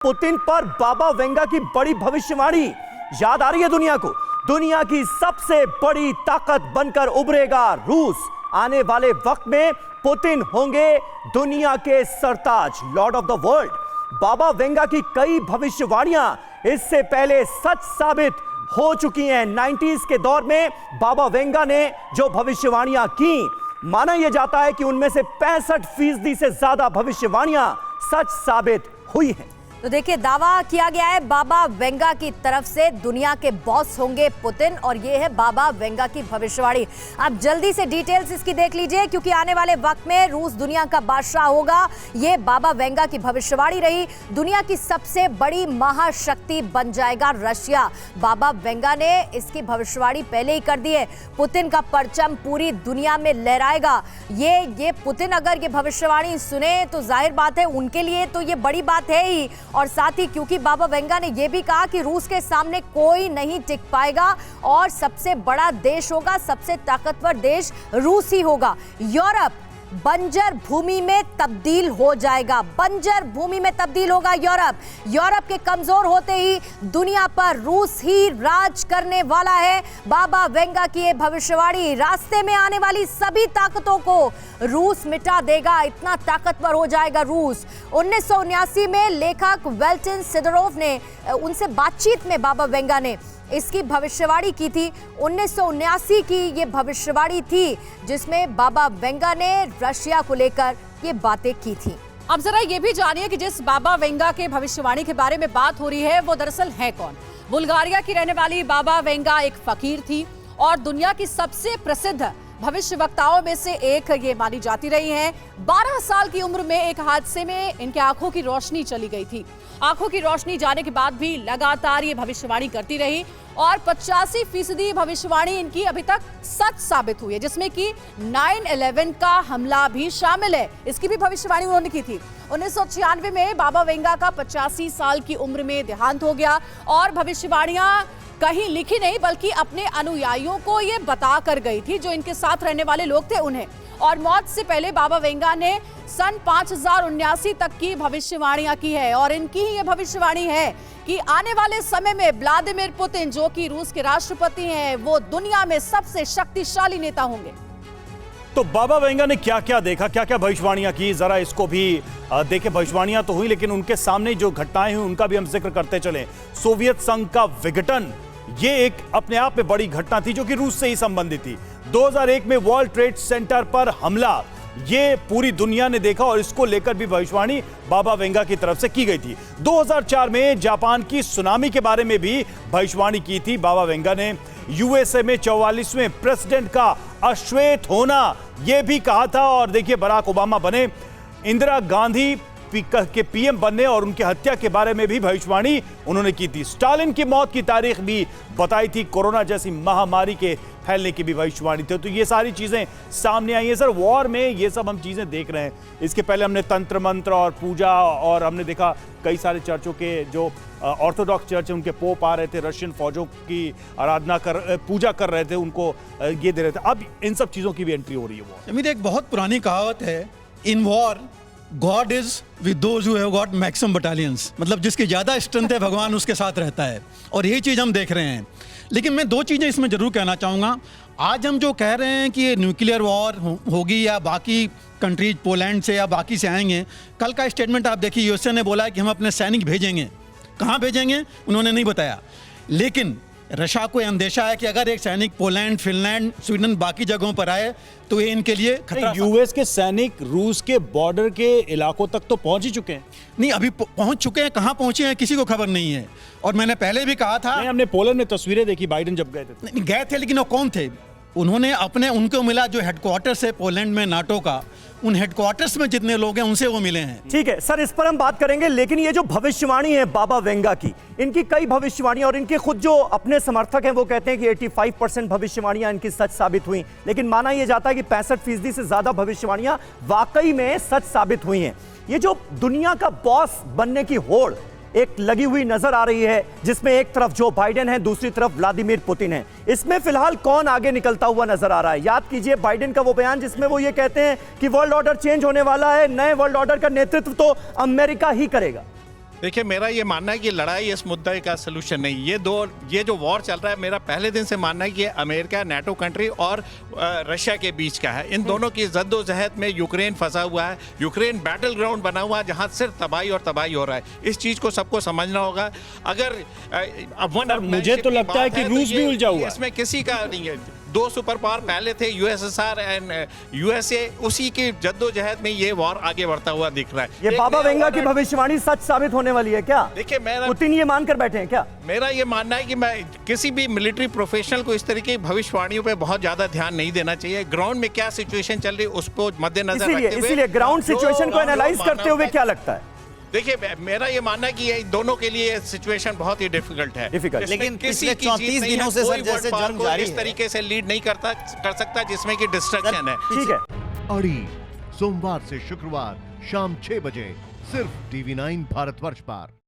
Putin पर बाबा Vanga की बड़ी भविष्यवाणी याद आ रही है दुनिया को। दुनिया की सबसे बड़ी ताकत बनकर उभरेगा रूस। आने वाले वक्त में पुतिन होंगे दुनिया के सरताज, lord of the world. Baba Vanga की कई भविष्यवाणियां इससे पहले सच साबित हो चुकी हैं। 90s के दौर में बाबा वेंगा ने जो भविष्यवाणियां की, माना यह जाता है कि उनमें से 65% से ज्यादा भविष्यवाणियां सच साबित हुई हैं। तो देखिए, दावा किया गया है बाबा वेंगा की तरफ से दुनिया के बॉस होंगे पुतिन, और ये है बाबा वेंगा की भविष्यवाणी। आप जल्दी से डिटेल्स इसकी देख लीजिए, क्योंकि आने वाले वक्त में रूस दुनिया का बादशाह होगा। ये बाबा वेंगा की भविष्यवाणी रही। दुनिया की सबसे बड़ी महाशक्ति बन जाएगा रशिया। बाबा वेंगा ने इसकी भविष्यवाणी पहले ही कर दी है। पुतिन का परचम पूरी दुनिया में लहराएगा। ये पुतिन अगर ये भविष्यवाणी सुने तो जाहिर बात है उनके लिए तो ये बड़ी बात है ही। और साथ ही क्योंकि बाबा वेंगा ने यह भी कहा कि रूस के सामने कोई नहीं टिक पाएगा और सबसे बड़ा देश होगा, सबसे ताकतवर देश रूस ही होगा। यूरोप बंजर भूमि में तब्दील हो जाएगा। बंजर भूमि में तब्दील होगा यूरोप के कमजोर होते ही दुनिया पर रूस ही राज करने वाला है। बाबा वेंगा की ये भविष्यवाणी रास्ते में आने वाली सभी ताकतों को रूस मिटा देगा। इतना ताकतवर हो जाएगा रूस। 1979 में लेखक वेल्टिन सिदोरोव ने उनसे बातचीत में बाबा वेंगा ने इसकी भविष्यवाणी की थी। 1979 की ये भविष्यवाणी थी जिसमें बाबा वेंगा ने रशिया को लेकर ये बातें की थी। अब जरा ये भी जानिए कि जिस बाबा वेंगा के भविष्यवाणी के बारे में बात हो रही है वो दरअसल है कौन। बुल्गारिया की रहने वाली बाबा वेंगा एक फकीर थी और दुनिया की सबसे प्रसिद्ध भविष्यवक्ताओं में से एक ये मानी जाती रही हैं। 12 साल की उम्र में एक हादसे में इनके आंखों की रोशनी चली गई थी। आंखों की रोशनी जाने के बाद भी लगातार ये भविष्यवाणी करती रही और 85% भविष्यवाणी इनकी अभी तक सच साबित हुई है, जिसमें कि 9/11 का हमला भी शामिल है। इसकी भी भविष्यवाणी उन्होंने की थी। 1996 में बाबा वेंगा का 85 साल की उम्र में देहांत हो गया और भविष्यवाणियां कहीं लिखी नहीं बल्कि अपने अनुयायियों को ये बता कर गई थी, जो इनके साथ रहने वाले लोग थे उन्हें। और मौत से पहले बाबा वेंगा ने सन 5079 तक की भविष्यवाणियां की है और इनकी ये भविष्यवाणी है कि आने वाले समय में व्लादिमीर पुतिन, जो कि रूस के राष्ट्रपति हैं, वो दुनिया में सबसे शक्तिशाली नेता होंगे। तो बाबा वेंगा ने क्या क्या देखा, क्या क्या भविष्यवाणियां की, जरा इसको भी देखें। भविष्यवाणियां तो हुई, लेकिन उनके सामने जो घटनाएं हुई उनका भी हम जिक्र करते चले। सोवियत संघ का विघटन, ये एक अपने आप में बड़ी घटना थी जो कि रूस से ही संबंधित थी। 2001 में वर्ल्ड ट्रेड सेंटर पर हमला, ये पूरी दुनिया ने देखा और इसको लेकर भी भविष्यवाणी बाबा वेंगा की तरफ से की गई थी। 2004 में जापान की सुनामी के बारे में भी भविष्यवाणी की थी बाबा वेंगा ने। यूएसए में 44वें प्रेसिडेंट का अश्वेत होना, यह भी कहा था। और देखिए, बराक ओबामा बने, इंदिरा गांधी के पीएम बनने और उनकी हत्या के बारे में भी भविष्यवाणी उन्होंने की थी। स्टालिन की मौत की तारीख भी बताई थी। कोरोना जैसी महामारी के फैलने की भी भविष्यवाणी थी। तो ये सारी चीजें सामने आई हैं सर। वॉर में ये सब हम चीजें देख रहे हैं। इसके पहले हमने तंत्र मंत्र और पूजा, और हमने देखा कई सारे चर्चों के जो ऑर्थोडॉक्स चर्च है उनके पोप आ रहे थे, रशियन फौजों की आराधना पूजा कर रहे थे, उनको ये दे रहे थे। अब इन सब चीजों की भी एंट्री हो रही है। वो एक बहुत पुरानी कहावत है, in war God is with those who have got maximum battalions. मतलब जिसकी ज्यादा स्ट्रेंथ है भगवान उसके साथ रहता है, और यही चीज हम देख रहे हैं। लेकिन मैं दो चीजें इसमें जरूर कहना चाहूंगा। आज हम जो कह रहे हैं कि ये न्यूक्लियर वॉर होगी या बाकी कंट्रीज पोलैंड से या बाकी से आएंगे, कल का स्टेटमेंट आप देखिए, यूएसए ने बोला है कि हम अपने सैनिक भेजेंगे। कहाँ भेजेंगे उन्होंने नहीं बताया, लेकिन रशिया को अंदेशा है कि अगर एक सैनिक पोलैंड, फिनलैंड, स्वीडन, बाकी जगहों पर आए तो ये इनके लिए खतरा। यूएस के सैनिक रूस के बॉर्डर के इलाकों तक तो पहुंच ही चुके हैं। नहीं, अभी पहुंच चुके हैं, कहां पहुंचे हैं किसी को खबर नहीं है। और मैंने पहले भी कहा था, हमने पोलैंड में तस्वीरें देखी, बाइडेन जब गए थे। गए थे, लेकिन वो कौन थे? उन्होंने उनको मिला जो हेडक्वार्टर्स है पोलैंड में नाटो का, उन हेडक्वार्टर्स में जितने लोग हैं उनसे वो मिले हैं। ठीक है सर, इस पर हम बात करेंगे। लेकिन ये जो भविष्यवाणी है बाबा वेंगा की, इनकी कई भविष्यवाणियां, और इनके खुद जो अपने समर्थक हैं वो कहते हैं कि 85% भविष्यवाणियां इनकी सच साबित हुई। लेकिन माना यह जाता है कि 65% से ज्यादा भविष्यवाणियां वाकई में सच साबित हुई हैं। ये जो दुनिया का बॉस बनने की होड़ एक लगी हुई नजर आ रही है, जिसमें एक तरफ जो बाइडेन है, दूसरी तरफ व्लादिमीर पुतिन है। इसमें फिलहाल कौन आगे निकलता हुआ नजर आ रहा है? याद कीजिए बाइडेन का वो बयान जिसमें वो ये कहते हैं कि वर्ल्ड ऑर्डर चेंज होने वाला है, नए वर्ल्ड ऑर्डर का नेतृत्व तो अमेरिका ही करेगा। देखिए, मेरा ये मानना है कि लड़ाई इस मुद्दे का सलूशन नहीं। ये जो वॉर चल रहा है, मेरा पहले दिन से मानना है कि ये अमेरिका, नाटो कंट्री और रशिया के बीच का है। इन दोनों की जद्दोजहद में यूक्रेन फंसा हुआ है। यूक्रेन बैटल ग्राउंड बना हुआ है जहां सिर्फ तबाही और तबाही हो रहा है। इस चीज को सबको समझना होगा। अगर मुझे तो लगता है कि रूस भी उलझा हुआ है। इसमें किसी का नहीं है। दो सुपर पावर पहले थे, यूएसएसआर एंड यूएसए, उसी की जद्दोजहद में ये वॉर आगे बढ़ता हुआ दिख रहा है। ये बाबा वेंगा की भविष्यवाणी सच साबित होने वाली है क्या? देखिए, पुतिन ये मानकर बैठे हैं क्या? मेरा ये मानना है कि मैं किसी भी मिलिट्री प्रोफेशनल को इस तरीके की भविष्यवाणियों पे बहुत ज्यादा ध्यान नहीं देना चाहिए। ग्राउंड में क्या सिचुएशन चल रही है उसको मद्देनजर रखते हुए, इसीलिए ग्राउंड सिचुएशन को एनालाइज करते हुए क्या लगता है? देखिए, मेरा ये मानना है कि ये दोनों के लिए सिचुएशन बहुत ही डिफिकल्ट है। लेकिन किसी पिछले की 34 दिनों से सर जैसे जंग जारी इस है। तरीके से लीड नहीं कर सकता जिसमें कि डिस्ट्रक्शन है। ठीक है। अड़ी सोमवार से शुक्रवार शाम 6 बजे सिर्फ TV9 भारतवर्ष पर।